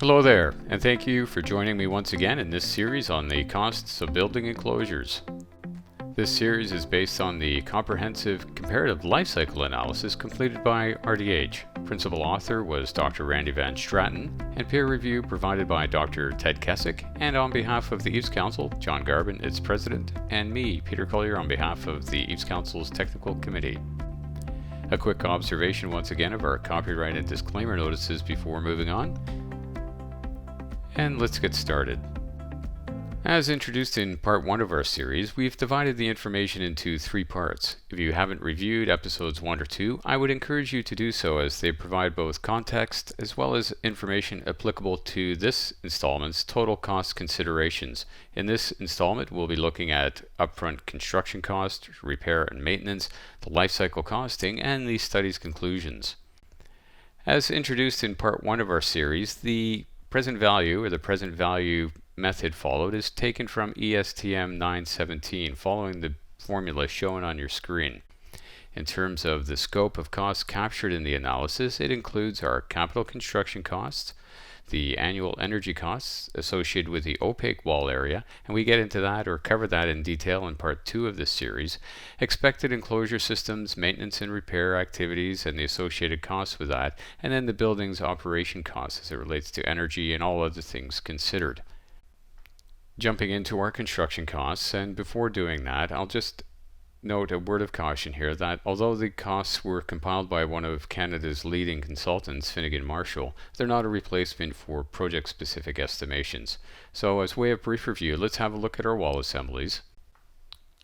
Hello there, and thank you for joining me once again in this series on the costs of building enclosures. This series is based on the comprehensive comparative life cycle analysis completed by RDH. Principal author was Dr. Randy Van Straten, and peer review provided by Dr. Ted Kessick, and on behalf of the EIFS Council, John Garbin, its president, and me, Peter Collier, on behalf of the EIFS Council's Technical Committee. A quick observation once again of our copyright and disclaimer notices before moving on. And let's get started. As introduced in part 1 of our series, we've divided the information into 3 parts. If you haven't reviewed episodes 1 or 2, I would encourage you to do so, as they provide both context as well as information applicable to this installment's total cost considerations. In this installment, we'll be looking at upfront construction cost, repair and maintenance, the life cycle costing, and the study's conclusions. As introduced in part 1 of our series, the present value method followed is taken from ESTM 917, following the formula shown on your screen. In terms of the scope of costs captured in the analysis, it includes our capital construction costs, the annual energy costs associated with the opaque wall area, and we get into that or cover that in detail in part 2 of this series, expected enclosure systems, maintenance and repair activities and the associated costs with that, and then the building's operation costs as it relates to energy and all other things considered. Jumping into our construction costs, and before doing that, I'll just note a word of caution here that although the costs were compiled by one of Canada's leading consultants, Finnegan Marshall, they're not a replacement for project-specific estimations. So as way of brief review, let's have a look at our wall assemblies.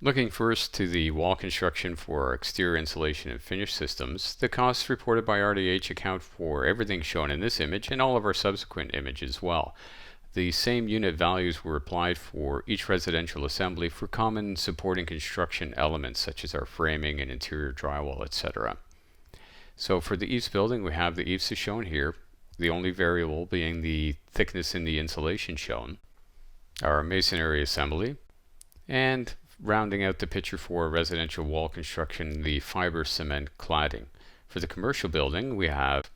Looking first to the wall construction for our exterior insulation and finish systems, the costs reported by RDH account for everything shown in this image and all of our subsequent images as well. The same unit values were applied for each residential assembly for common supporting construction elements such as our framing and interior drywall, etc. So for the EIFS building, we have the EIFS as shown here, the only variable being the thickness in the insulation shown, our masonry assembly, and rounding out the picture for residential wall construction, the fiber cement cladding. For the commercial building, we have,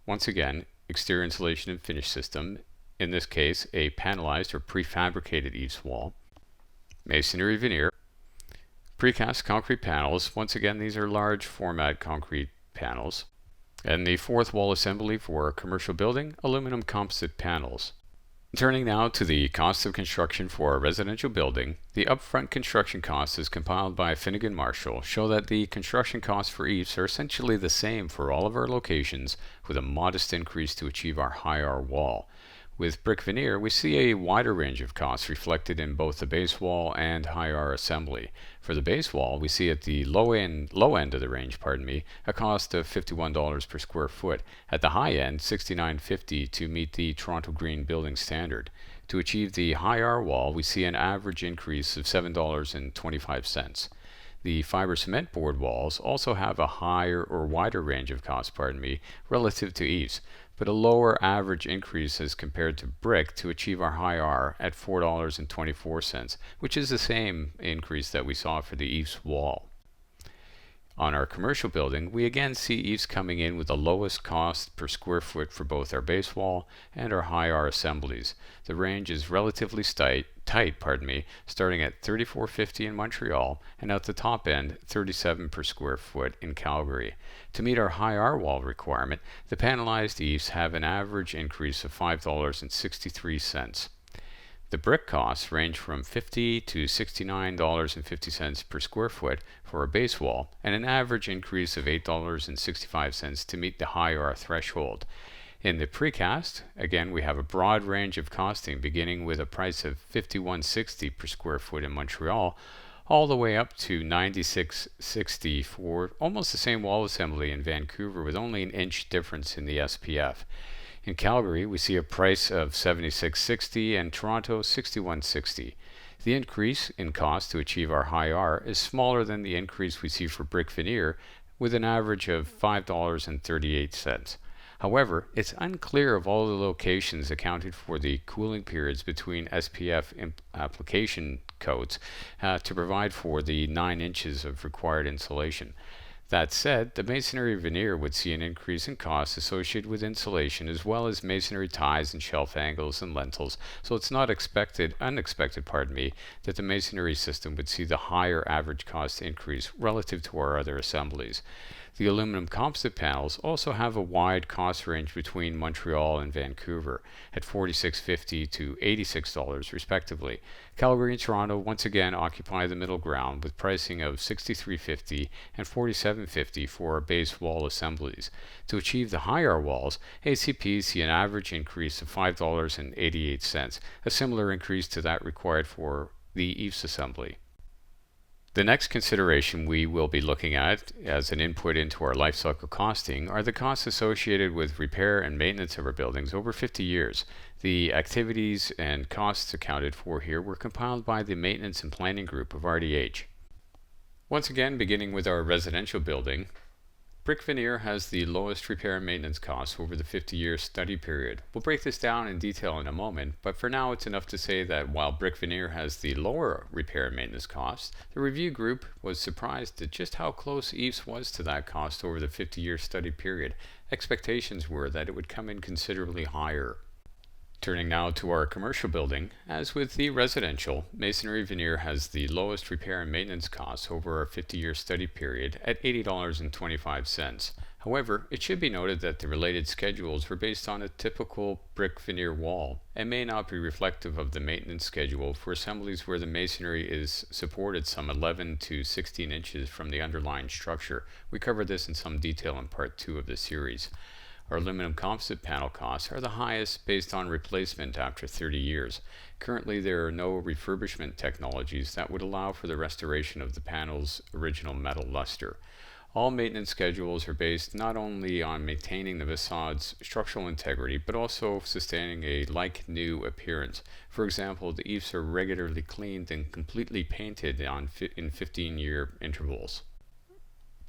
once again, exterior insulation and finish system, in this case a panelized or prefabricated EIFS wall, masonry veneer, precast concrete panels, once again these are large format concrete panels, and the fourth wall assembly for a commercial building, aluminum composite panels. Turning now to the cost of construction for a residential building, the upfront construction costs as compiled by Finnegan Marshall show that the construction costs for EIFS are essentially the same for all of our locations, with a modest increase to achieve our high R wall. With brick veneer, we see a wider range of costs reflected in both the base wall and high R assembly. For the base wall, we see at the low end of the range, a cost of $51 per square foot. At the high end, $69.50 to meet the Toronto Green Building Standard. To achieve the high R wall, we see an average increase of $7.25. The fiber cement board walls also have a higher or wider range of costs, relative to EIFS, but a lower average increase as compared to brick to achieve our high R at $4.24, which is the same increase that we saw for the EIFS wall. On our commercial building, we again see EIFS coming in with the lowest cost per square foot for both our base wall and our high R assemblies. The range is relatively tight, starting at $34.50 in Montreal and at the top end $37 per square foot in Calgary. To meet our high R wall requirement, the panelized EIFS have an average increase of $5.63. The brick costs range from $50 to $69.50 per square foot for a base wall, and an average increase of $8.65 to meet the high R threshold. In the precast, again, we have a broad range of costing, beginning with a price of $51.60 per square foot in Montreal, all the way up to $96.60 for almost the same wall assembly in Vancouver, with only an inch difference in the SPF. In Calgary, we see a price of $76.60 and Toronto $61.60. The increase in cost to achieve our high R is smaller than the increase we see for brick veneer, with an average of $5.38. However, it's unclear if all the locations accounted for the cooling periods between SPF application coats to provide for the 9 inches of required insulation. That said, the masonry veneer would see an increase in costs associated with insulation as well as masonry ties and shelf angles and lintels, so it's not unexpected, that the masonry system would see the higher average cost increase relative to our other assemblies. The aluminum composite panels also have a wide cost range between Montreal and Vancouver at $46.50 to $86 respectively. Calgary and Toronto once again occupy the middle ground with pricing of $63.50 and $47.50 for our base wall assemblies. To achieve the higher walls, ACPs see an average increase of $5.88, a similar increase to that required for the EIFS assembly. The next consideration we will be looking at as an input into our life cycle costing are the costs associated with repair and maintenance of our buildings over 50 years. The activities and costs accounted for here were compiled by the Maintenance and Planning Group of RDH. Once again, beginning with our residential building, brick veneer has the lowest repair and maintenance costs over the 50-year study period. We'll break this down in detail in a moment, but for now it's enough to say that while brick veneer has the lower repair and maintenance costs, the review group was surprised at just how close EIFS was to that cost over the 50-year study period. Expectations were that it would come in considerably higher. Turning now to our commercial building, as with the residential, masonry veneer has the lowest repair and maintenance costs over our 50-year study period at $80.25. However, it should be noted that the related schedules were based on a typical brick veneer wall and may not be reflective of the maintenance schedule for assemblies where the masonry is supported some 11 to 16 inches from the underlying structure. We covered this in some detail in part 2 of the series. Our aluminum composite panel costs are the highest based on replacement after 30 years. Currently, there are no refurbishment technologies that would allow for the restoration of the panel's original metal luster. All maintenance schedules are based not only on maintaining the facade's structural integrity, but also sustaining a like-new appearance. For example, the EIFS are regularly cleaned and completely painted in 15-year intervals.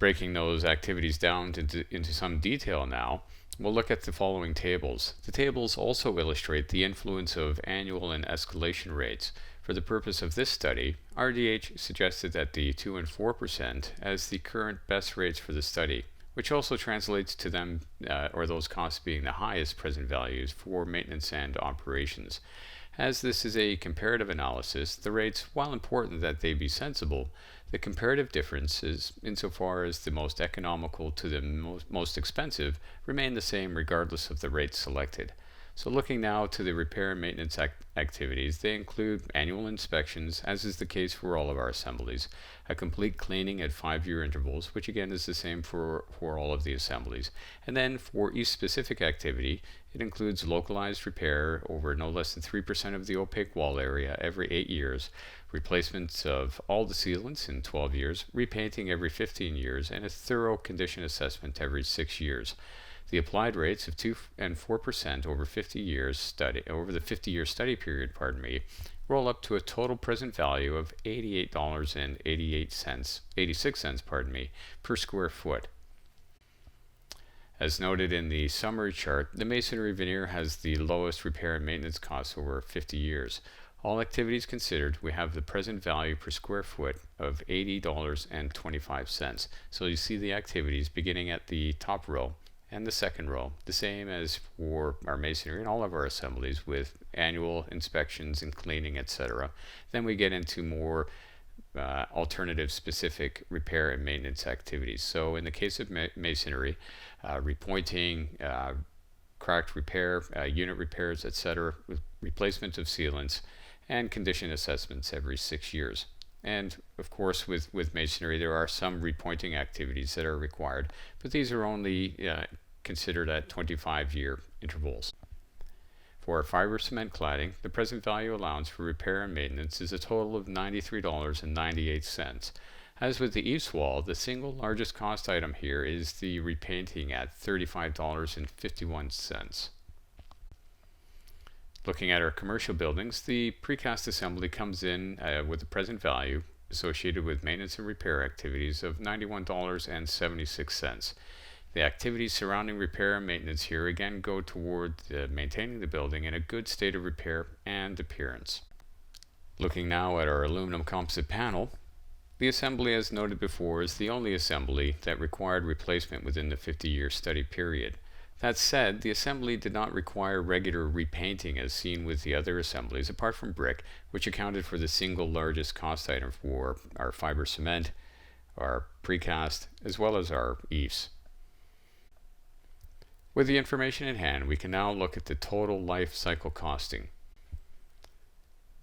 Breaking those activities down into some detail now, we'll look at the following tables. The tables also illustrate the influence of annual and escalation rates. For the purpose of this study, RDH suggested that the 2 and 4% as the current best rates for the study, which also translates to them or those costs being the highest present values for maintenance and operations. As this is a comparative analysis, the rates, while important that they be sensible, the comparative differences, insofar as the most economical to the most expensive, remain the same regardless of the rate selected. So looking now to the repair and maintenance activities, they include annual inspections, as is the case for all of our assemblies, a complete cleaning at 5-year intervals, which again is the same for all of the assemblies. And then for each specific activity, it includes localized repair over no less than 3% of the opaque wall area every 8 years, replacements of all the sealants in 12 years, repainting every 15 years, and a thorough condition assessment every 6 years. The applied rates of 2 and 4% over the 50-year study period, roll up to a total present value of $88.86, per square foot. As noted in the summary chart, the masonry veneer has the lowest repair and maintenance costs over 50 years. All activities considered, we have the present value per square foot of $80.25. So you see the activities beginning at the top row and the second row, the same as for our masonry and all of our assemblies with annual inspections and cleaning, etc. Then we get into more alternative specific repair and maintenance activities. So in the case of masonry, repointing, cracked repair, unit repairs, etc., replacement of sealants, and condition assessments every 6 years. And of course, with masonry, there are some repointing activities that are required, but these are only considered at 25-year intervals. For our fiber cement cladding, the present value allowance for repair and maintenance is a total of $93.98. As with the EIFS wall, the single largest cost item here is the repainting at $35.51. Looking at our commercial buildings, the precast assembly comes in with a present value associated with maintenance and repair activities of $91.76. The activities surrounding repair and maintenance here again go toward maintaining the building in a good state of repair and appearance. Looking now at our aluminum composite panel, The assembly, as noted before, is the only assembly that required replacement within the 50-year study period. That said, the assembly did not require regular repainting as seen with the other assemblies, apart from brick, which accounted for the single largest cost item for our fiber cement, our precast, as well as our EIFS. With the information in hand, we can now look at the total life cycle costing.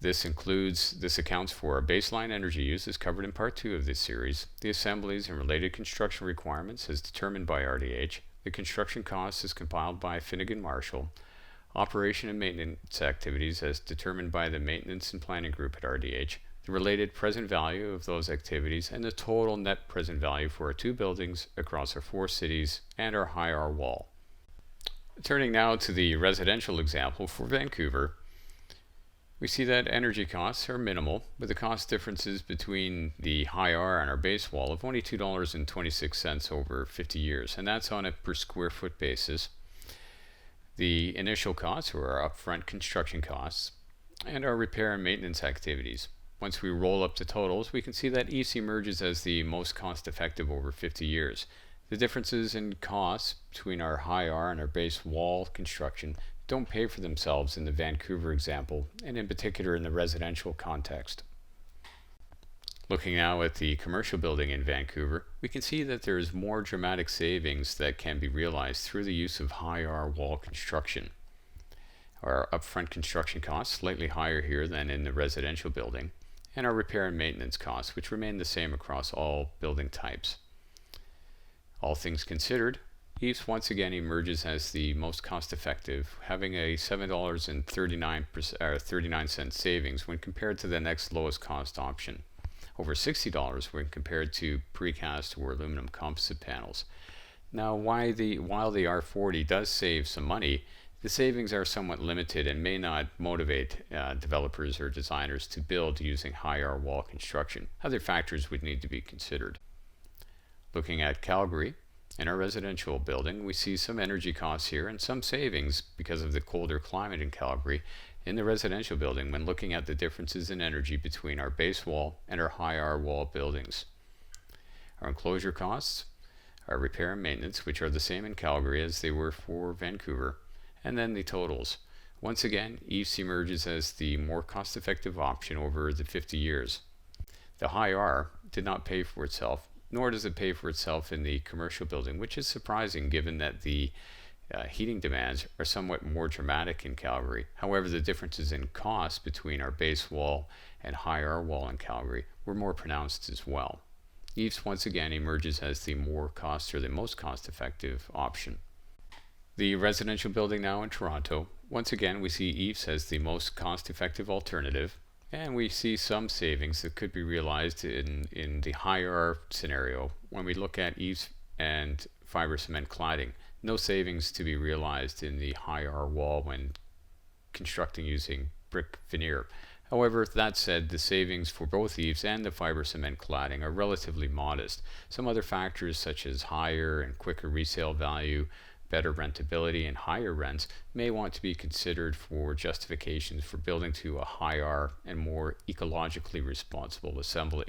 This accounts for our baseline energy use as covered in part 2 of this series, the assemblies and related construction requirements as determined by RDH, the construction costs as compiled by Finnegan Marshall, operation and maintenance activities as determined by the maintenance and planning group at RDH, the related present value of those activities, and the total net present value for our 2 buildings across our 4 cities and our high R wall. Turning now to the residential example for Vancouver, we see that energy costs are minimal, with the cost differences between the high R and our base wall of only $2.26 over 50 years, and that's on a per square foot basis. The initial costs, or our upfront construction costs, and our repair and maintenance activities. Once we roll up the totals, we can see that EIFS emerges as the most cost effective over 50 years. The differences in costs between our high R and our base wall construction don't pay for themselves in the Vancouver example, and in particular in the residential context. Looking now at the commercial building in Vancouver, we can see that there is more dramatic savings that can be realized through the use of high R wall construction. Our upfront construction costs slightly higher here than in the residential building, and our repair and maintenance costs, which remain the same across all building types. All things considered, EIFS once again emerges as the most cost-effective, having a $7.39 savings when compared to the next lowest cost option, over $60 when compared to precast or aluminum composite panels. Now, while the R40 does save some money, the savings are somewhat limited and may not motivate developers or designers to build using high R wall construction. Other factors would need to be considered. Looking at Calgary, in our residential building, we see some energy costs here and some savings because of the colder climate in Calgary in the residential building when looking at the differences in energy between our base wall and our high R wall buildings. Our enclosure costs, our repair and maintenance, which are the same in Calgary as they were for Vancouver, and then the totals. Once again, EIFS emerges as the more cost-effective option over the 50 years. The high R did not pay for itself, nor does it pay for itself in the commercial building, which is surprising given that the heating demands are somewhat more dramatic in Calgary. However, the differences in cost between our base wall and high R wall in Calgary were more pronounced as well. EIFS once again emerges as the most cost-effective option. The residential building now in Toronto, once again we see EIFS as the most cost-effective alternative, and we see some savings that could be realized in the higher R scenario when we look at EIFS and fiber cement cladding. No savings to be realized in the high R wall when constructing using brick veneer. However, that said, the savings for both EIFS and the fiber cement cladding are relatively modest. Some other factors such as higher and quicker resale value, better rentability, and higher rents may want to be considered for justifications for building to a high R and more ecologically responsible assembly.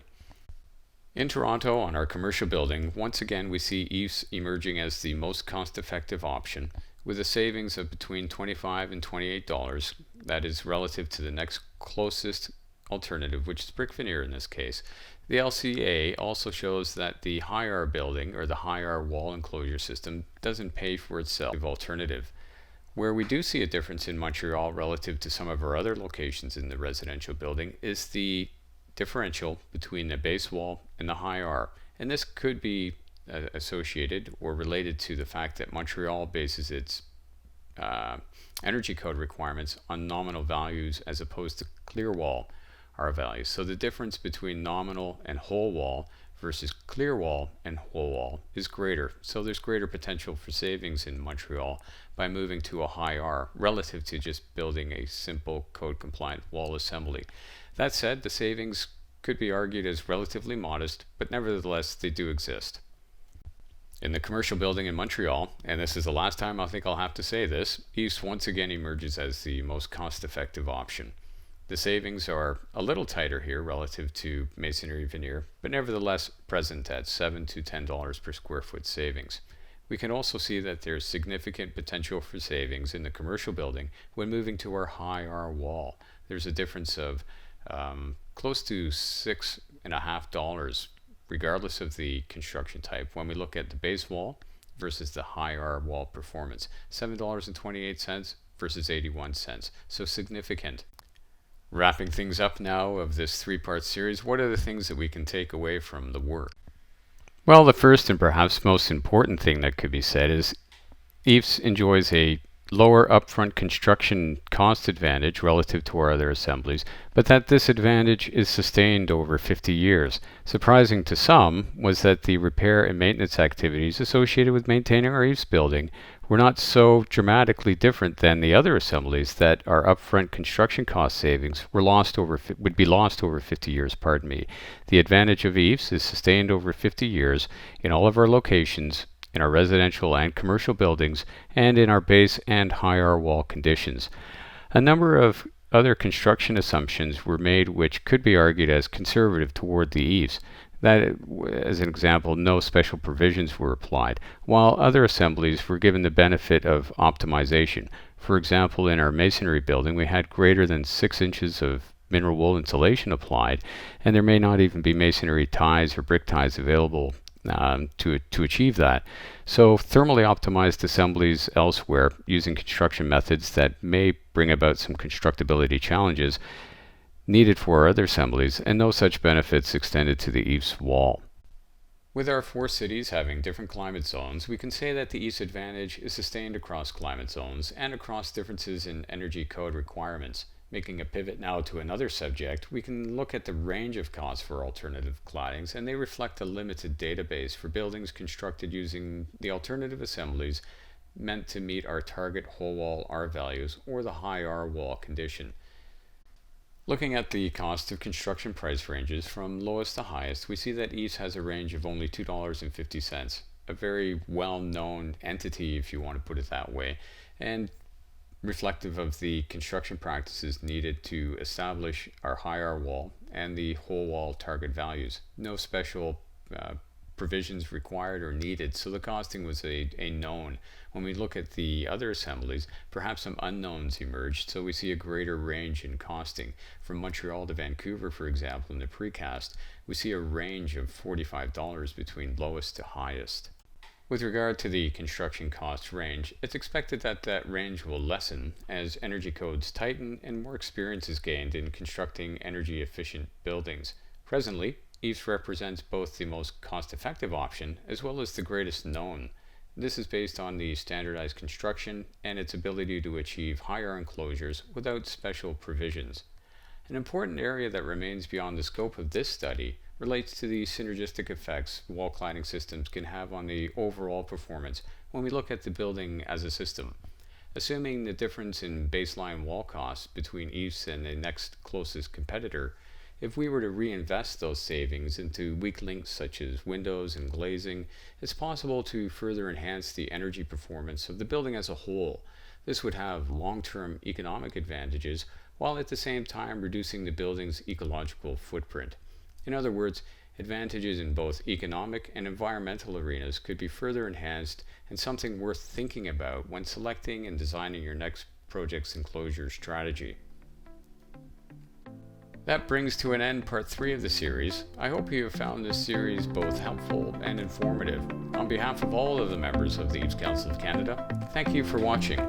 In Toronto, on our commercial building, once again we see EIFS emerging as the most cost-effective option, with a savings of between $25 and $28, that is relative to the next closest alternative, which is brick veneer in this case. The LCA also shows that the high R building, or the high R wall enclosure system, doesn't pay for itself alternative. Where we do see a difference in Montreal relative to some of our other locations in the residential building is the differential between the base wall and the high R. And this could be associated or related to the fact that Montreal bases its energy code requirements on nominal values as opposed to clear wall R values. So the difference between nominal and whole wall versus clear wall and whole wall is greater. So there's greater potential for savings in Montreal by moving to a high R relative to just building a simple code compliant wall assembly. That said, the savings could be argued as relatively modest, but nevertheless they do exist. In the commercial building in Montreal, and this is the last time I think I'll have to say this, EIFS once again emerges as the most cost-effective option. The savings are a little tighter here relative to masonry veneer, but nevertheless present at $7 to $10 per square foot savings. We can also see that there's significant potential for savings in the commercial building when moving to our high R wall. There's a difference of close to $6.50 regardless of the construction type when we look at the base wall versus the high R wall performance. $7.28 versus 81 cents, so significant. Wrapping things up now of this three-part series, what are the things that we can take away from the work? Well, the first and perhaps most important thing that could be said is EIFS enjoys a lower upfront construction cost advantage relative to our other assemblies, but that this advantage is sustained over 50 years. Surprising to some was that the repair and maintenance activities associated with maintaining our EIFS building were not so dramatically different than the other assemblies that our upfront construction cost savings would be lost over 50 years. The advantage of EIFS is sustained over 50 years in all of our locations, in our residential and commercial buildings, and in our base and high R wall conditions. A number of other construction assumptions were made which could be argued as conservative toward the EIFS. That, as an example, no special provisions were applied, while other assemblies were given the benefit of optimization. For example, in our masonry building, we had greater than 6 inches of mineral wool insulation applied, and there may not even be masonry ties or brick ties available to achieve that. So thermally optimized assemblies elsewhere using construction methods that may bring about some constructability challenges needed for our other assemblies, and no such benefits extended to the EIFS wall. With our 4 cities having different climate zones, we can say that the EIFS advantage is sustained across climate zones and across differences in energy code requirements. Making a pivot now to another subject, we can look at the range of costs for alternative claddings, and they reflect a limited database for buildings constructed using the alternative assemblies meant to meet our target whole wall R values or the high R wall condition. Looking at the cost of construction price ranges from lowest to highest, we see that EIFS has a range of only $2.50, a very well-known entity if you want to put it that way, and reflective of the construction practices needed to establish our high R wall and the whole wall target values. No special provisions required or needed, so the costing was a known. When we look at the other assemblies, perhaps some unknowns emerged, so we see a greater range in costing. From Montreal to Vancouver, for example, in the precast, we see a range of $45 between lowest to highest. With regard to the construction cost range, it's expected that that range will lessen as energy codes tighten and more experience is gained in constructing energy efficient buildings. Presently, EIFS represents both the most cost-effective option as well as the greatest known. This is based on the standardized construction and its ability to achieve higher enclosures without special provisions. An important area that remains beyond the scope of this study relates to the synergistic effects wall cladding systems can have on the overall performance when we look at the building as a system. Assuming the difference in baseline wall costs between EIFS and the next closest competitor, if we were to reinvest those savings into weak links such as windows and glazing, it's possible to further enhance the energy performance of the building as a whole. This would have long-term economic advantages while at the same time reducing the building's ecological footprint. In other words, advantages in both economic and environmental arenas could be further enhanced and something worth thinking about when selecting and designing your next project's enclosure strategy. That brings to an end part 3 of the series. I hope you have found this series both helpful and informative. On behalf of all of the members of the EIFS Council of Canada, thank you for watching.